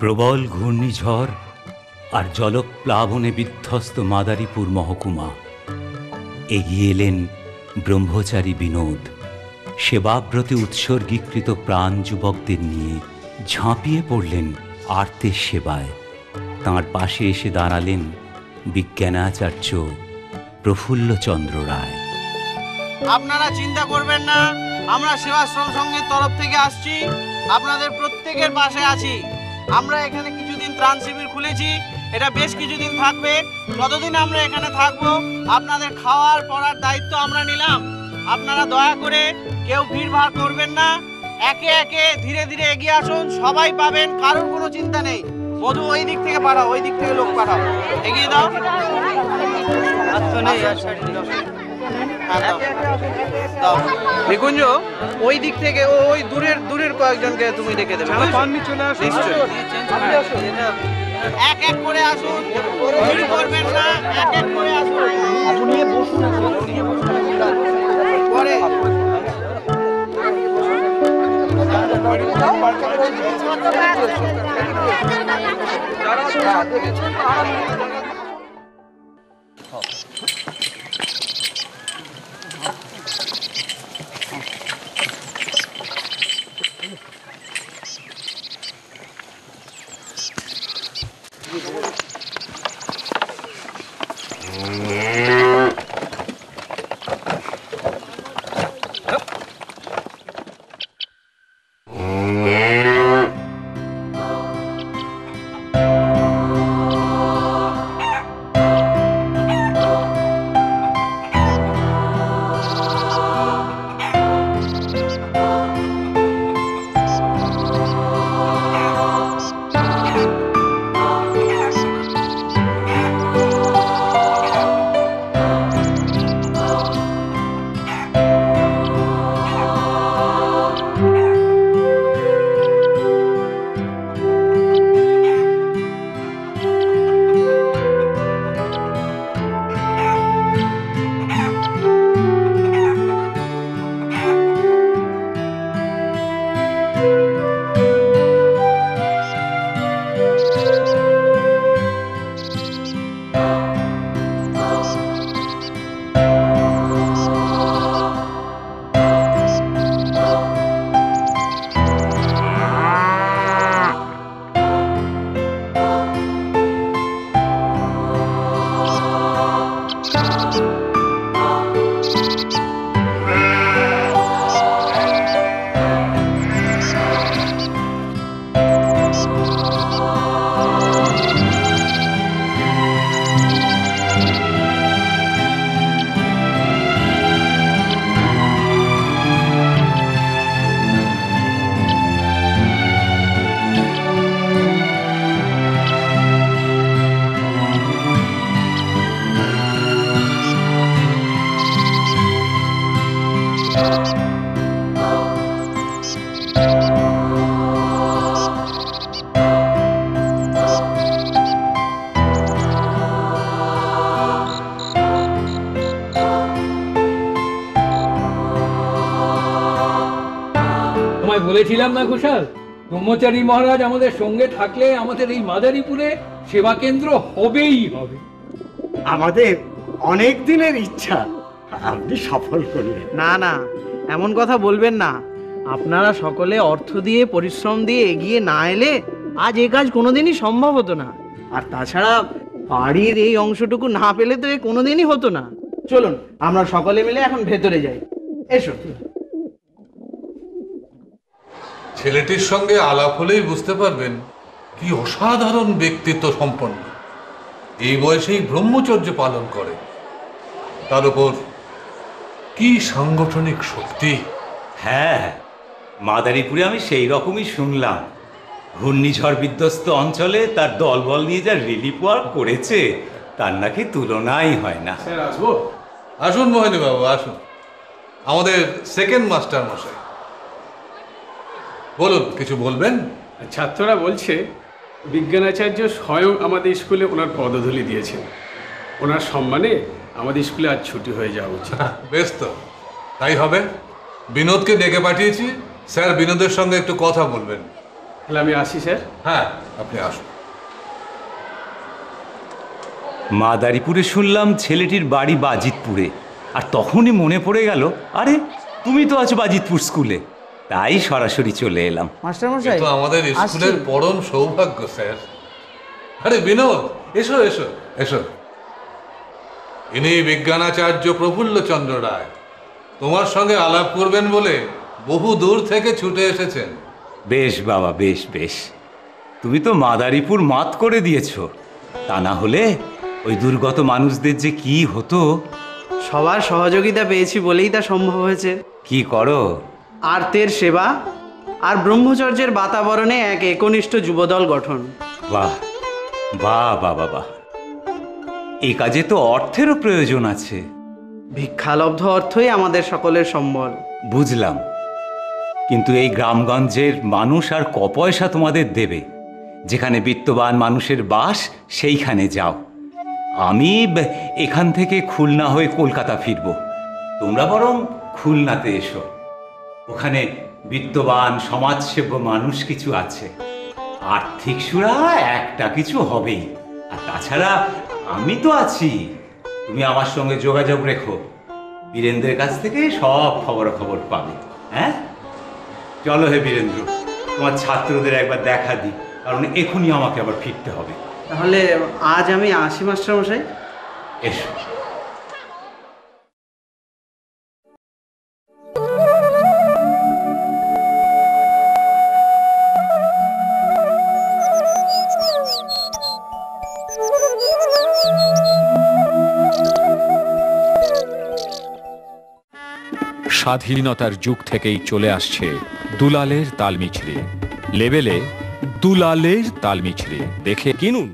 প্রবল ঘূর্ণিঝড় আর জলপ্লাবনে বিধ্বস্ত মাদারীপুর মহকুমা। এগিয়ে এলেন ব্রহ্মচারী বিনোদ, সেবাব্রতে উৎসর্গীকৃত প্রাণ যুবকদের নিয়ে ঝাঁপিয়ে পড়লেন আর্তের সেবায়। তাঁর পাশে এসে দাঁড়ালেন বিজ্ঞানাচার্য প্রফুল্লচন্দ্র রায়। আপনারা চিন্তা করবেন না, আমরা সেবাশ্রম সংঘের তরফ থেকে আসছি, আপনাদের প্রত্যেকের পাশে আছি। আমরা এখানে কিছুদিন ত্রাণ শিবির খুলেছি, এটা বেশ কিছুদিন থাকবে। যতদিন আমরা এখানে থাকবো আপনাদের খাওয়ার পড়ার দায়িত্ব আমরা নিলাম। আপনারা দয়া করে কেউ ভিড়ভাড় করবেন না, একে একে ধীরে ধীরে এগিয়ে আসুন, সবাই পাবেন, কারোর কোনো চিন্তা নেই। মধু ওই দিক থেকে পাঠাও, ওই দিক থেকে লোক পাঠাও, এগিয়ে দাও। নিকুঞ্জ ওই দিক থেকে ওই দূরের দূরের কয়েকজনকে তুমি ডেকে দেবে। এক এক করে আসুন, ভিড় করবেন না, এক এক করে আসুন। পরে বলেছিলাম না ঘোষাল, ব্রহ্মচারী মহারাজ আমাদের সঙ্গে থাকলে আমাদের এই মাদারীপুরে সেবা কেন্দ্র হবেই হবে। আমাদের অনেক দিনের ইচ্ছা আপনি সফল করলেন। না না, এমন কথা বলবেন না। আপনারা সকলে অর্থ দিয়ে পরিশ্রম দিয়ে এগিয়ে না এলে আজ এ কাজ কোনোদিনই সম্ভব হতো না। আর তাছাড়া বাড়ির এই অংশটুকু না পেলে তো এ কোনোদিনই হতো না। চলুন আমরা সকলে মিলে এখন ভেতরে যাই, এসো। ছেলেটির সঙ্গে আলাপ হলেই বুঝতে পারবেন কি অসাধারণ ব্যক্তিত্ব সম্পন্ন। এই বয়সেই ব্রহ্মচর্য পালন করে, তার উপর কি সাংগঠনিক শক্তি। হ্যাঁ, মাদারীপুরে আমি সেই রকমই শুনলাম। ঘূর্ণিঝড় বিধ্বস্ত অঞ্চলে তার দলবল নিয়ে যা রিলিফ ওয়ার্ক করেছে তার নাকি তুলনাই হয় না। আসুন মোহিনী বাবু, আসুন। আমাদের সেকেন্ড মাস্টার মশাই, বলুন, কিছু বলবেন? ছাত্ররা বলছে বিজ্ঞানাচার্য স্বয়ং আমাদের স্কুলে ওনার পদধূলি দিয়েছেন। ওনার সম্মানে আমাদের স্কুলে আজ ছুটি হয়ে যাওয়া উচিত। বেশ, তো তাই হবে। বিনোদকে ডেকে পাঠিয়েছি, স্যার বিনোদের সঙ্গে একটু কথা বলবেন। তাহলে আমি আসি স্যার। হ্যাঁ। আপনি আসুন। মাদারীপুরে শুনলাম ছেলেটির বাড়ি বাজিতপুরে, আর তখনই মনে পড়ে গেল, আরে তুমি তো আছো বাজিতপুর স্কুলে, তাই সরাসরি চলে এলাম। মাস্টারমশাই তো আমাদের স্কুলের পরম সৌভাগ্য স্যার। আরে বিনোদ, এসো এসো এসো। ইনি বিজ্ঞানাচার্য প্রফুল্লচন্দ্র রায়। তোমার সঙ্গে আলাপ করবেন বলে বহু দূর থেকে ছুটে এসেছেন। বেশ বাবা, বেশ বেশ, তুমি তো মাদারীপুর মাত করে দিয়েছো, তা না হলে ওই দুর্গত মানুষদের যে কি হতো। সবার সহযোগিতা পেয়েছি বলেই তা সম্ভব হয়েছে। কি করো? আর্তের সেবা আর ব্রহ্মচর্যের বাতাবরণে এক একনিষ্ঠ যুবদল গঠন। বাহ বাহ বাহ বাহ, এই কাজে তো অর্থেরও প্রয়োজন আছে। ভিক্ষালব্ধ অর্থই আমাদের সকলের সম্বল। বুঝলাম, কিন্তু এই গ্রামগঞ্জের মানুষ আর ক পয়সা তোমাদের দেবে? যেখানে বিত্তবান মানুষের বাস সেইখানে যাও। আমি এখান থেকে খুলনা হয়ে কলকাতা ফিরব, তোমরা বরং খুলনাতে এসো। ওখানে বিত্তবান সমাজসেব্য মানুষ কিছু আছে, আর্থিক সুরা একটা কিছু হবেই। আর তাছাড়া আমি তো আছি, তুমি আমার সঙ্গে যোগাযোগ রেখো, বীরেন্দ্রের কাছ থেকে সব খবর পাবে। হ্যাঁ, চলো হে বীরেন্দ্র, তোমার ছাত্রদের একবার দেখা দিই, কারণ এখনই আমাকে আবার ফিরতে হবে। তাহলে আজ আমি আসি মাস্টারমশাই। এসো। স্বাধীনতার যুগ থেকেই চলে আসছে দুলালের তালমিছড়ি। লেবেলে দুলালের তালমিছড়ি দেখে কিনুন।